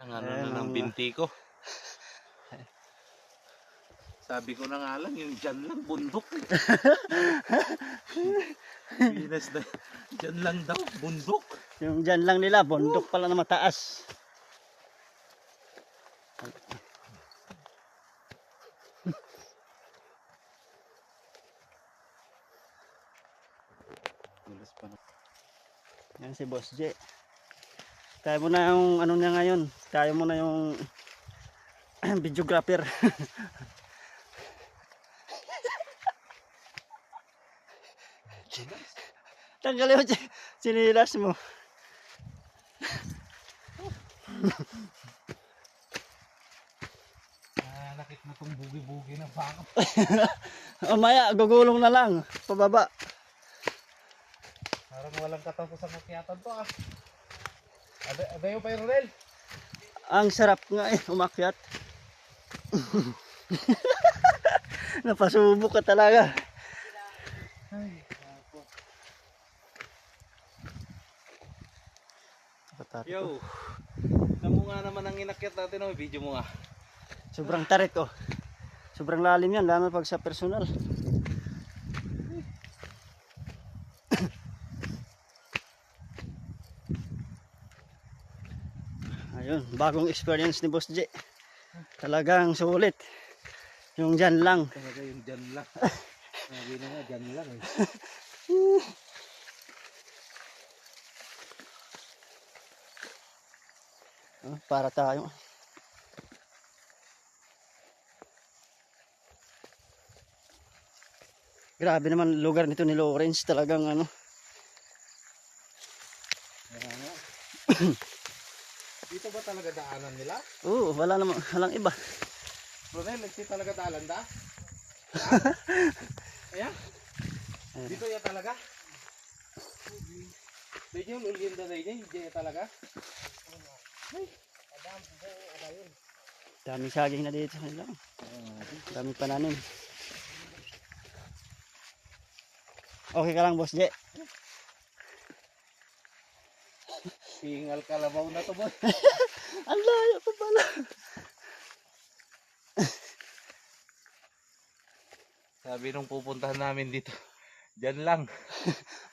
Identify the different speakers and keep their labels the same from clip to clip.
Speaker 1: Ang ano na ng binti ko. Sabi ko na nga lang, yung dyan lang, bundok. Pinas na, dyan lang daw, bundok.
Speaker 2: Yung dyan lang nila, bundok pala na mataas. Yan si Boss J. Kaya mo na yung ano niya ngayon. Kaya mo na yung videographer. Tanggalin mo sinilas mo.
Speaker 1: Nakit na itong bugi-bugi na baka.
Speaker 2: Maya, gugulong na lang. Pababa.
Speaker 1: Parang walang katapos ang makyatan to ah. Adayo pa yung Ronel.
Speaker 2: Ang sarap nga umakyat. Napasubok ka talaga.
Speaker 1: Ay, ako. Yo. Tamo nga naman ang inakyat natin ng video mo nga.
Speaker 2: Sobrang tarik oh. Sobrang lalim yan, lalo pag sa personal. Ayun, bagong experience ni Boss J. Talagang sulit. Yung dyan lang.
Speaker 1: Talaga yung dyan lang. Sabi na nga, dyan lang eh.
Speaker 2: Para tayo. Grabe naman lugar nito ni Lawrence, talagang ano.
Speaker 1: Dito ba talaga daanan nila?
Speaker 2: Oo, wala namang walang iba.
Speaker 1: Ronel, nagsi talaga daanan da? Ayan? Dito ya talaga? Dito yung ulin da dito, hindi ya talaga?
Speaker 2: Daming saging na dito sa kanila. Daming pananim. Okay ka lang, Boss J?
Speaker 1: Tingal kalabaw na to, boy.
Speaker 2: Ang layo pa pala.
Speaker 1: Sabi nung pupuntahan namin dito, dyan lang.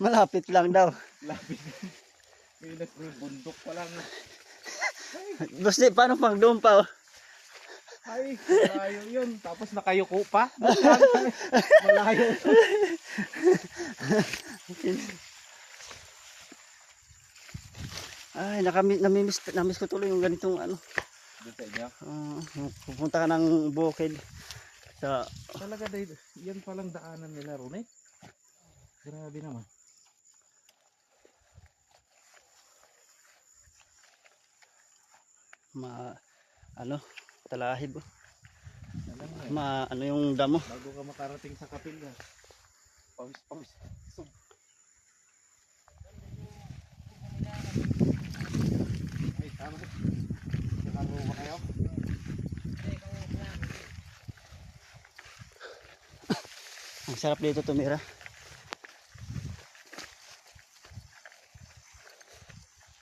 Speaker 2: Malapit lang daw.
Speaker 1: Lapit. May bundok pa lang.
Speaker 2: Boss J, paano pang doon pa? Oh?
Speaker 1: Ay, malayo yun. Tapos nakayuko pa. Malayo.
Speaker 2: Ay, namiss ko tuloy yung ganitong ano.
Speaker 1: Dito sa inyo?
Speaker 2: Pupunta ka ng bukid. Sa
Speaker 1: Talaga dahil, yan palang daanan nila ron eh. Grabe naman.
Speaker 2: talahib.
Speaker 1: Alam mo eh.
Speaker 2: Ano yung damo.
Speaker 1: Bago ka makarating sa kapilya. Pawis. Sub. Ay, tama. Nakaruwa kayo?
Speaker 2: Ang sarap dito tumira.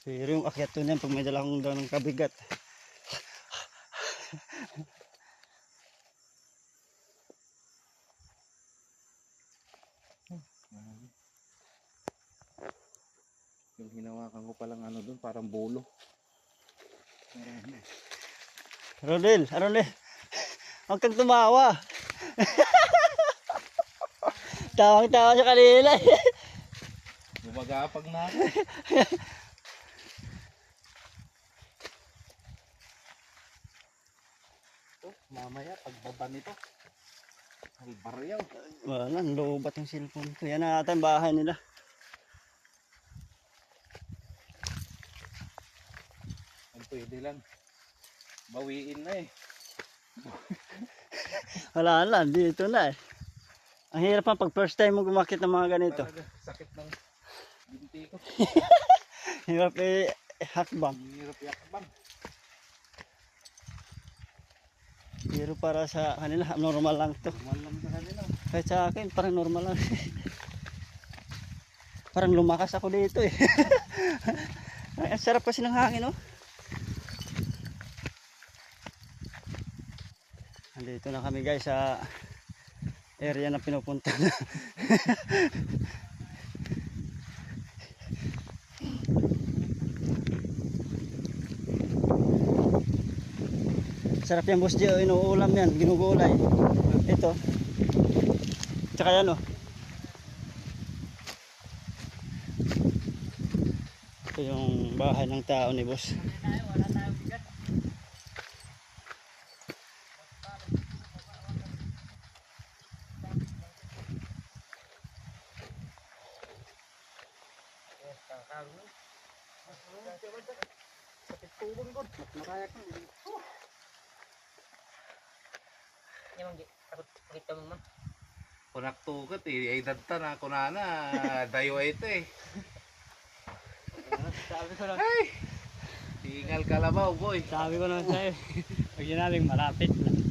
Speaker 2: Pero yung akyat to niyan pag may dala akong ng kabigat.
Speaker 1: Yung hinawakan ko palang ano dun, parang bolo.
Speaker 2: Rodel, huwag kang tumawa. Tawang-tawa siya kanina.
Speaker 1: Gumagapag na. Mamaya pagbaba nito. Ay, baryaw.
Speaker 2: Wala, lobat yung cellphone ko. Yan na ata ang bahay nila.
Speaker 1: Ang pwede lang. Bawiin na eh.
Speaker 2: Wala na, dito na eh. Ang hirap pa pag first time mo gumakit ng mga ganito.
Speaker 1: Talaga, sakit ng binti ko.
Speaker 2: Hirap hakbang.
Speaker 1: Hirap yakbang.
Speaker 2: Pero para sa kanila, normal lang to.
Speaker 1: Normal lang sa kanila.
Speaker 2: Kahit sa akin, parang normal lang. Parang lumakas ako dito eh. Ang sarap kasi ng hangin, oh. Dito na kami guys sa area na pinupunta na. Sarap yan boss J, inuulam yan, ginugulay. Ito. Tsaka yan oh. Ito yung bahay ng tao ni boss.
Speaker 1: Kunaktukat eh, ay dadta na kunana, dayo ito eh.
Speaker 2: Sabi ko na,
Speaker 1: Ay! Tingal kalabaw boy.
Speaker 2: sabi ko na sa'yo, pag sinabing malapit lang.